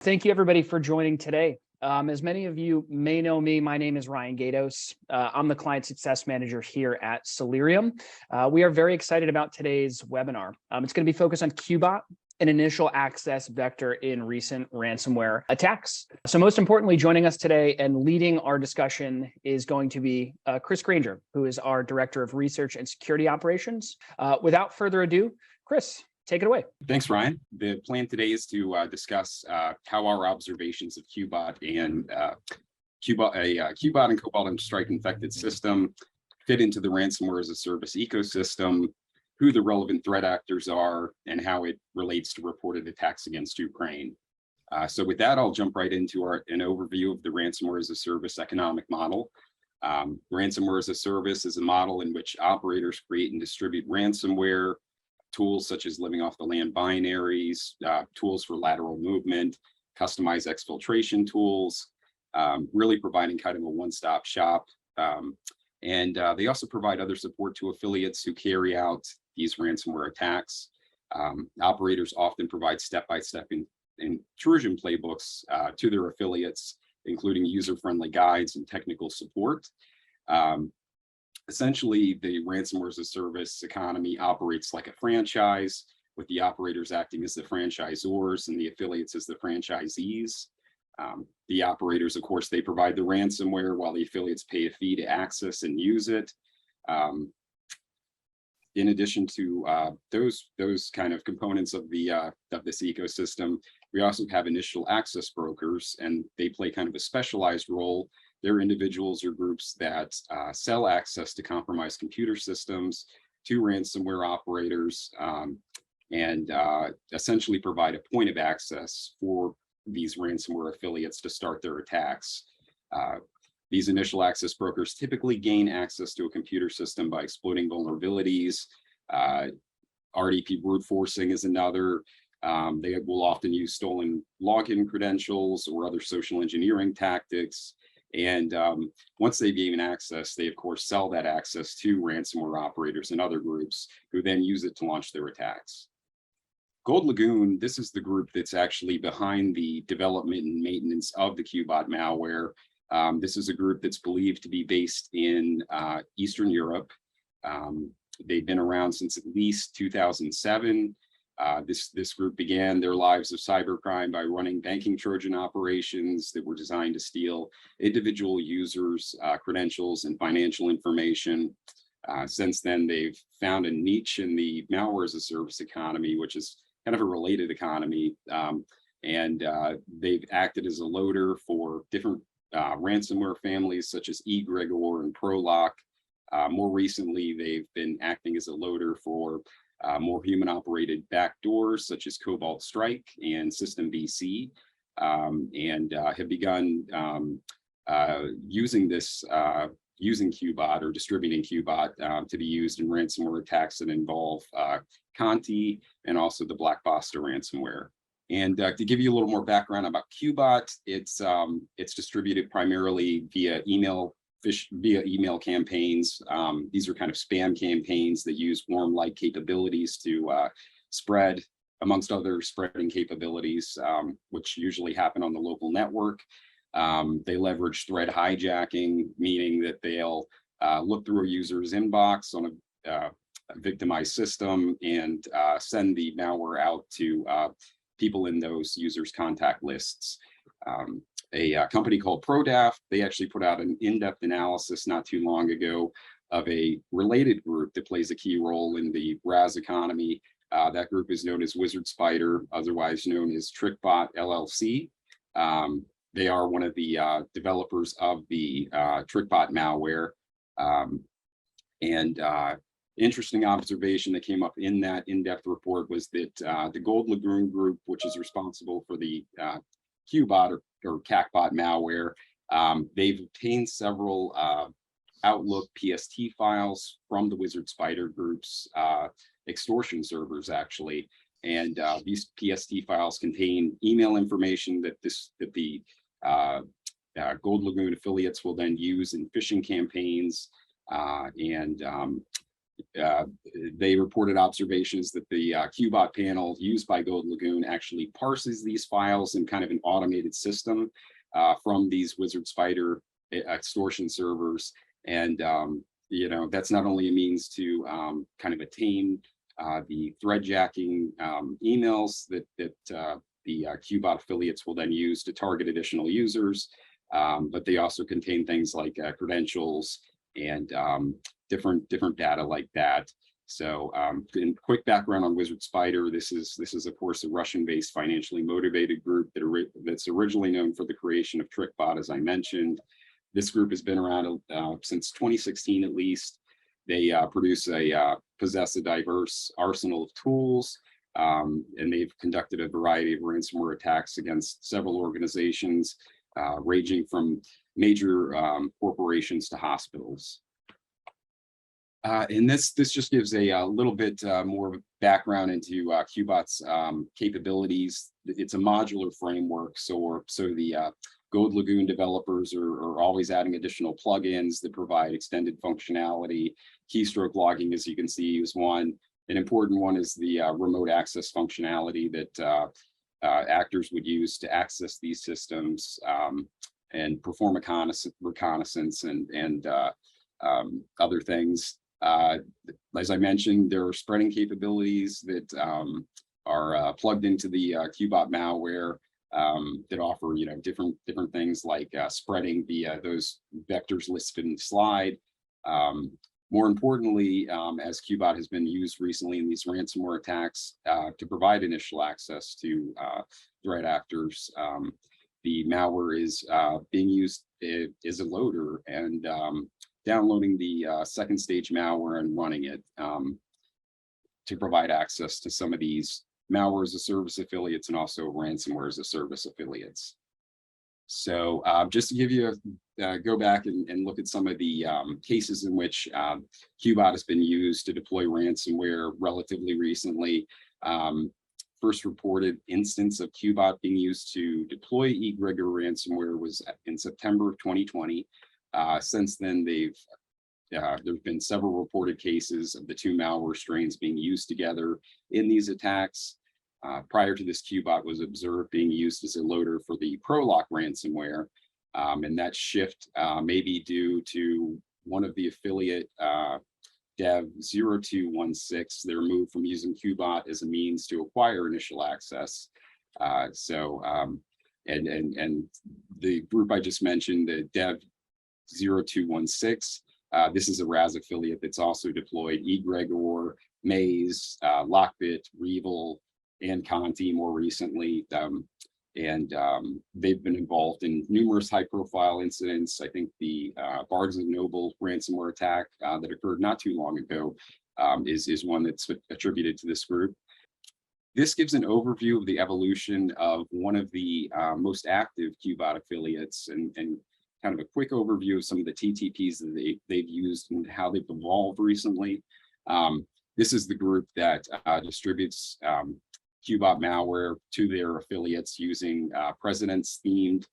Thank you, everybody, for joining today. As many of you may know me, my name is Ryan Gatos. I'm the Client Success Manager here at Celerium. We are very excited about today's webinar. It's going to be focused on Qbot, an initial access vector in recent ransomware attacks. So most importantly, joining us today and leading our discussion is going to be Chris Granger, who is our Director of Research and Security Operations. Without further ado, Chris, take it away. Thanks, Ryan. The plan today is to discuss how our observations of Qbot and Qbot and Qbot Strike infected system fit into the ransomware as a service ecosystem, who the relevant threat actors are, and how it relates to reported attacks against Ukraine. So with that, I'll jump right into an overview of the ransomware as a service economic model. Ransomware as a service is a model in which operators create and distribute ransomware, tools such as living off the land binaries, tools for lateral movement, customized exfiltration tools, really providing kind of a one-stop shop. And they also provide other support to affiliates who carry out these ransomware attacks. Operators often provide step-by-step intrusion playbooks to their affiliates, including user-friendly guides and technical support. Essentially, the ransomware as a service economy operates like a franchise, with the operators acting as the franchisors and the affiliates as the franchisees. The operators, of course, they provide the ransomware while the affiliates pay a fee to access and use it. In addition to those kind of components of this ecosystem, we also have initial access brokers, and they play kind of a specialized role. They're individuals or groups that sell access to compromised computer systems to ransomware operators, and essentially provide a point of access for these ransomware affiliates to start their attacks. These initial access brokers typically gain access to a computer system by exploiting vulnerabilities. RDP brute forcing is another. They will often use stolen login credentials or other social engineering tactics. And once they gain access, they, of course, sell that access to ransomware operators and other groups who then use it to launch their attacks. Gold Lagoon, this is the group that's actually behind the development and maintenance of the Qbot malware. This is a group that's believed to be based in Eastern Europe. They've been around since at least 2007. This group began their lives of cybercrime by running banking Trojan operations that were designed to steal individual users' credentials and financial information. Since then, they've found a niche in the malware as a service economy, which is kind of a related economy. And they've acted as a loader for different ransomware families such as Egregor and Prolock. More recently, they've been acting as a loader for more human-operated backdoors such as Qbot Strike and System BC, and have begun using Qbot or distributing Qbot to be used in ransomware attacks that involve Conti and also the Black Basta ransomware. And to give you a little more background about Qbot, it's distributed primarily via email campaigns. These are kind of spam campaigns that use warm-like capabilities to spread, amongst other spreading capabilities, which usually happen on the local network. They leverage thread hijacking, meaning that they'll look through a user's inbox on a victimized system and send the malware out to people in those users' contact lists. A company called ProDAF, they actually put out an in-depth analysis not too long ago of a related group that plays a key role in the RAS economy. That group is known as Wizard Spider, otherwise known as TrickBot LLC. They are one of the developers of the TrickBot malware. Interesting observation that came up in that in-depth report was that the Gold Lagoon group, which is responsible for the Qbot or CACbot malware, they've obtained several Outlook PST files from the Wizard Spider group's extortion servers, actually. And these PST files contain email information that the Gold Lagoon affiliates will then use in phishing campaigns. They reported observations that the Qbot panel used by Gold Lagoon actually parses these files in kind of an automated system from these Wizard Spider extortion servers. And, that's not only a means to kind of attain the thread jacking emails that the Qbot affiliates will then use to target additional users, but they also contain things like credentials and different data like that. So, in quick background on Wizard Spider, this is of course a Russian-based financially motivated group that's originally known for the creation of Qbot, as I mentioned. This group has been around since 2016 at least. They possess a diverse arsenal of tools, and they've conducted a variety of ransomware attacks against several organizations, ranging from major corporations to hospitals. And this just gives a little bit more background into Qbot's capabilities. It's a modular framework, so the Gold Lagoon developers are always adding additional plugins that provide extended functionality. Keystroke logging, as you can see, is one. An important one is the remote access functionality that actors would use to access these systems and perform reconnaissance and other things. As I mentioned, there are spreading capabilities that are plugged into the Qbot malware that offer different things like spreading those vectors listed in the slide. More importantly, as Qbot has been used recently in these ransomware attacks to provide initial access to threat actors, the malware is being used as a loader and downloading the second stage malware and running it to provide access to some of these malware as a service affiliates and also ransomware as a service affiliates. So just to give you go back and look at some of the cases in which Qbot has been used to deploy ransomware relatively recently. First reported instance of Qbot being used to deploy Granger ransomware was in September of 2020. Since then, there's been several reported cases of the two malware strains being used together in these attacks. Prior to this, Qbot was observed being used as a loader for the Prolock ransomware, and that shift may be due to one of the affiliate dev 0216, their move from using Qbot as a means to acquire initial access. And the group I just mentioned, the dev 0216, this is a RAS affiliate that's also deployed Egregor, Maze, Lockbit, Revel, and Conti more recently. They've been involved in numerous high-profile incidents. I think the Barnes & Noble ransomware attack that occurred not too long ago is one that's attributed to this group. This gives an overview of the evolution of one of the most active Qbot affiliates and kind of a quick overview of some of the TTPs that they've used and how they've evolved recently. This is the group that distributes Qbot malware to their affiliates using presidents-themed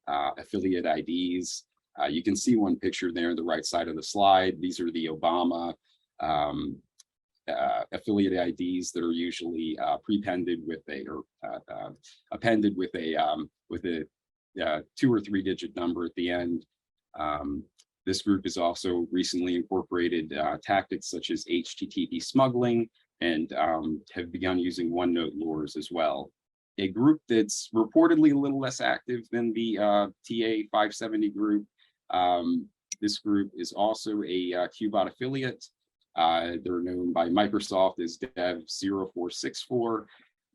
affiliate IDs. You can see one picture there on the right side of the slide. These are the Obama affiliate IDs that are usually appended with a 2 or 3 digit number at the end. This group has also recently incorporated tactics such as HTTP smuggling and have begun using one-note lures as well. A group that's reportedly a little less active than the TA 570 group. This group is also a Qbot affiliate. They're known by Microsoft as Dev 0464.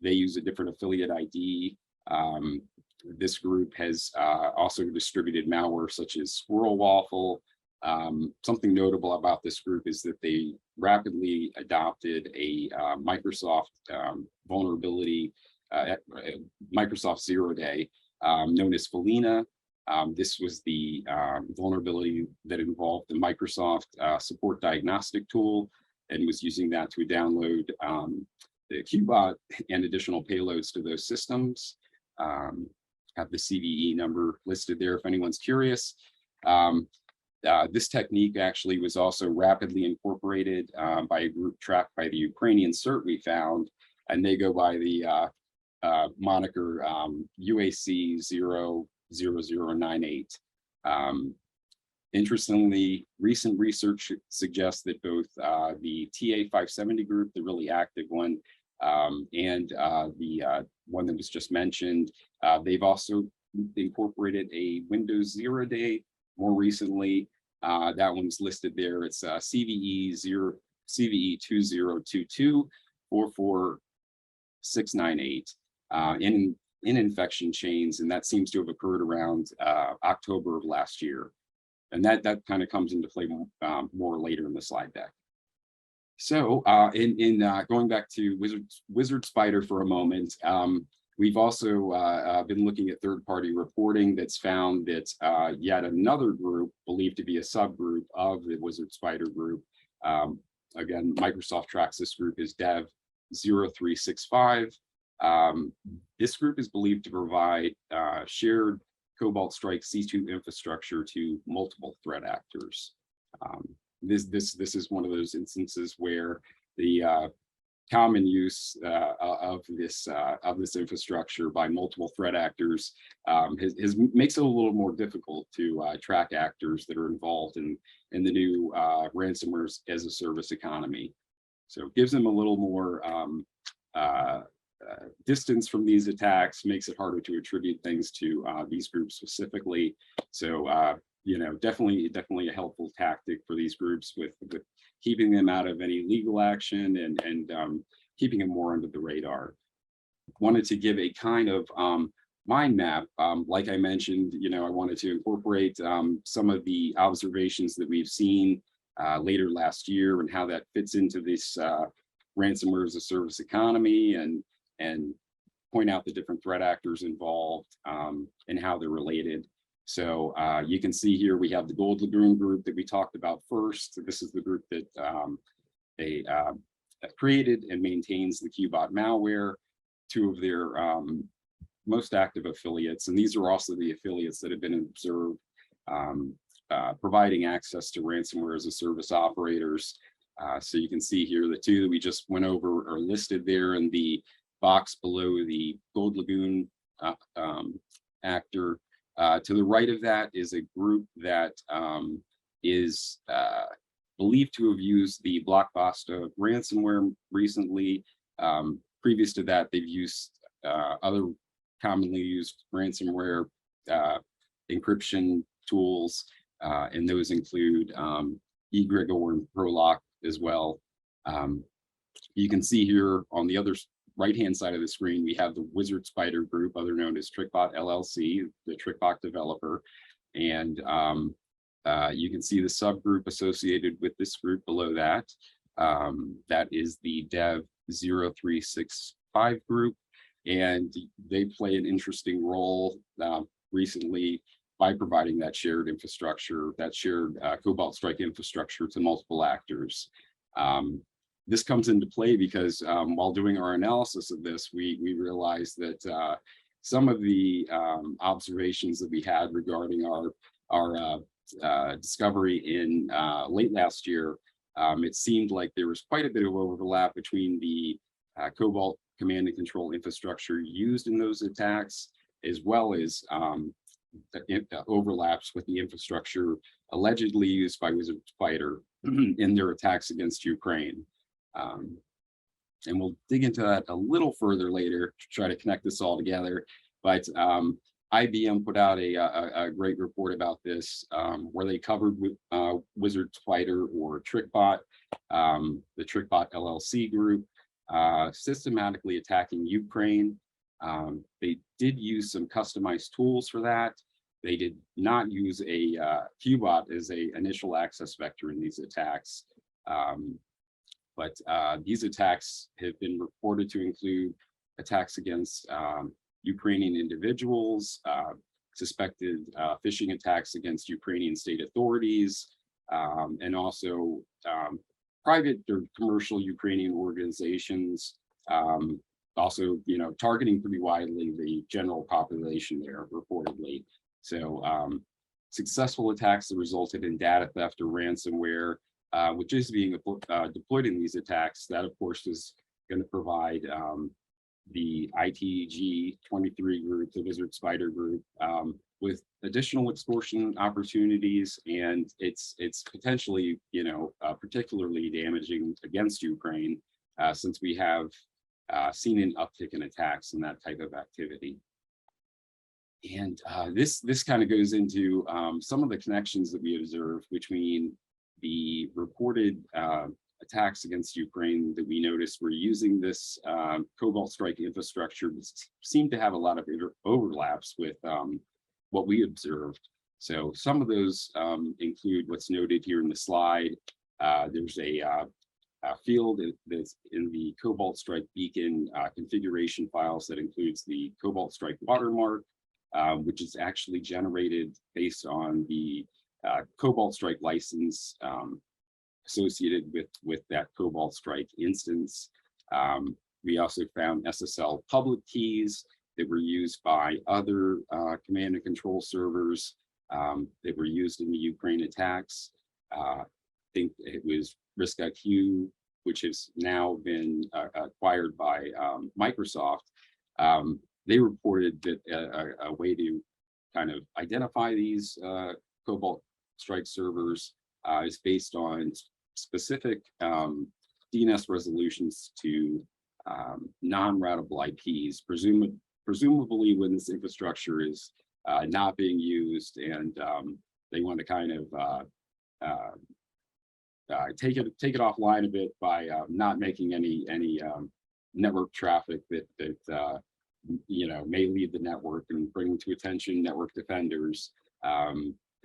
They use a different affiliate ID. This group has also distributed malware such as Squirrel Waffle. Something notable about this group is that they rapidly adopted a Microsoft vulnerability, Microsoft Zero Day, known as Felina. This was the vulnerability that involved the Microsoft support diagnostic tool and was using that to download the Qbot and additional payloads to those systems. Have the CVE number listed there if anyone's curious. This technique actually was also rapidly incorporated by a group tracked by the Ukrainian CERT we found, and they go by the moniker UAC 00098. Interestingly, recent research suggests that both the TA570 group, the really active one, and the one that was just mentioned, they've also incorporated a Windows 0 day more recently. That one's listed there. It's CVE 2022 44698 in infection chains, and that seems to have occurred around October of last year. And that kind of comes into play more later in the slide deck. So in going back to Wizard Spider for a moment, we've also been looking at third-party reporting that's found that yet another group believed to be a subgroup of the Wizard Spider group. Again, Microsoft tracks this group as Dev 0365. This group is believed to provide shared Qbot Strike C2 infrastructure to multiple threat actors. This is one of those instances where the common use of this infrastructure by multiple threat actors makes it a little more difficult to track actors that are involved in the new ransomware as a service economy. So it gives them a little more distance from these attacks, makes it harder to attribute things to these groups specifically. So you know, definitely a helpful tactic for these groups with keeping them out of any legal action and keeping them more under the radar. Wanted to give a kind of mind map. Like I mentioned, you know, I wanted to incorporate some of the observations that we've seen later last year and how that fits into this ransomware as a service economy, and point out the different threat actors involved and how they're related. So you can see here we have the Gold Lagoon group that we talked about first. This is the group that they created and maintains the Qbot malware, two of their most active affiliates. And these are also the affiliates that have been observed providing access to ransomware as a service operators. So you can see here the two that we just went over are listed there in the box below the Gold Lagoon actor. To the right of that is a group that is believed to have used the Blockbuster ransomware recently. Previous to that, they've used other commonly used ransomware encryption tools, and those include Egregor and Prolock as well. You can see here on the other right-hand side of the screen, we have the Wizard Spider group, other known as TrickBot LLC, the TrickBot developer. And you can see the subgroup associated with this group below that. That is the Dev 0365 group. And they play an interesting role recently by providing that shared infrastructure, that shared Qbot Strike infrastructure to multiple actors. This comes into play because while doing our analysis of this, we realized that some of the observations that we had regarding our discovery in late last year, it seemed like there was quite a bit of overlap between the Qbot command and control infrastructure used in those attacks, as well as the overlaps with the infrastructure allegedly used by Wizard Spider in their attacks against Ukraine. And we'll dig into that a little further later to try to connect this all together. But IBM put out a great report about this, where they covered Wizard Spider or TrickBot, the TrickBot LLC group, systematically attacking Ukraine. They did use some customized tools for that. They did not use a Qbot as an initial access vector in these attacks. But these attacks have been reported to include attacks against Ukrainian individuals, suspected phishing attacks against Ukrainian state authorities, and also private or commercial Ukrainian organizations, also, you know, targeting pretty widely the general population there, reportedly. So successful attacks that resulted in data theft or ransomware, which is being deployed in these attacks. That, of course, is going to provide the ITG-23 group, the Wizard Spider group, with additional extortion opportunities, and it's potentially, particularly damaging against Ukraine, since we have seen an uptick in attacks and that type of activity. And this kind of goes into some of the connections that we observe between the reported attacks against Ukraine that we noticed were using this Qbot strike infrastructure, seem to have a lot of overlaps with what we observed. So some of those include what's noted here in the slide. There's a field that's in the Qbot strike beacon configuration files that includes the Qbot strike watermark, which is actually generated based on the Qbot strike license associated with that Qbot strike instance. We also found SSL public keys that were used by other command and control servers that were used in the Ukraine attacks. I think it was RiskIQ, which has now been acquired by Microsoft. They reported that a way to kind of identify these Qbot strike servers is based on specific DNS resolutions to non-routable IPs, presumably when this infrastructure is not being used, and they want to kind of take it offline a bit by not making any network traffic that may leave the network and bring to attention network defenders.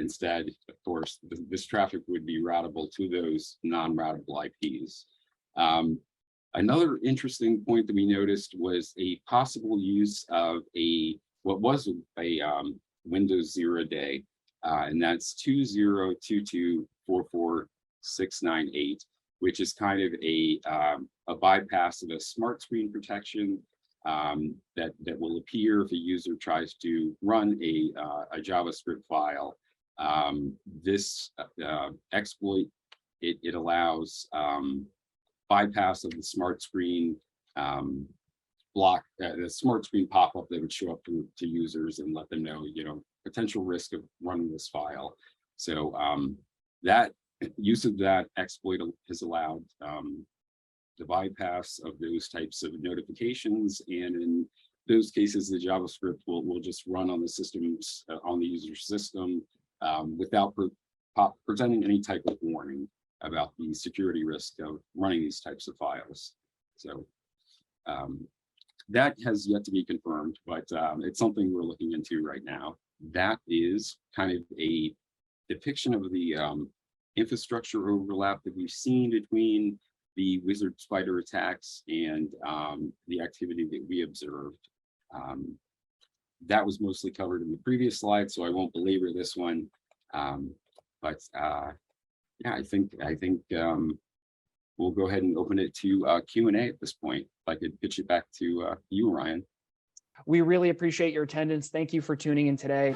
Instead, of course, this traffic would be routable to those non-routable IPs. Another interesting point that we noticed was a possible use of what was a Windows 0 day, and that's 20224468, which is kind of a bypass of a smart screen protection that will appear if a user tries to run a JavaScript file. This exploit, it allows bypass of the smart screen block, the smart screen pop-up that would show up to users and let them know, potential risk of running this file. So that use of that exploit has allowed the bypass of those types of notifications, and in those cases, the JavaScript will just run on the systems, on the user's system, without presenting any type of warning about the security risk of running these types of files. So that has yet to be confirmed, but it's something we're looking into right now. That is kind of a depiction of the infrastructure overlap that we've seen between the Wizard Spider attacks and the activity that we observed. That was mostly covered in the previous slide, so I won't belabor this one. Yeah, I think we'll go ahead and open it to Q&A at this point. If I could pitch it back to you, Ryan. We really appreciate your attendance. Thank you for tuning in today.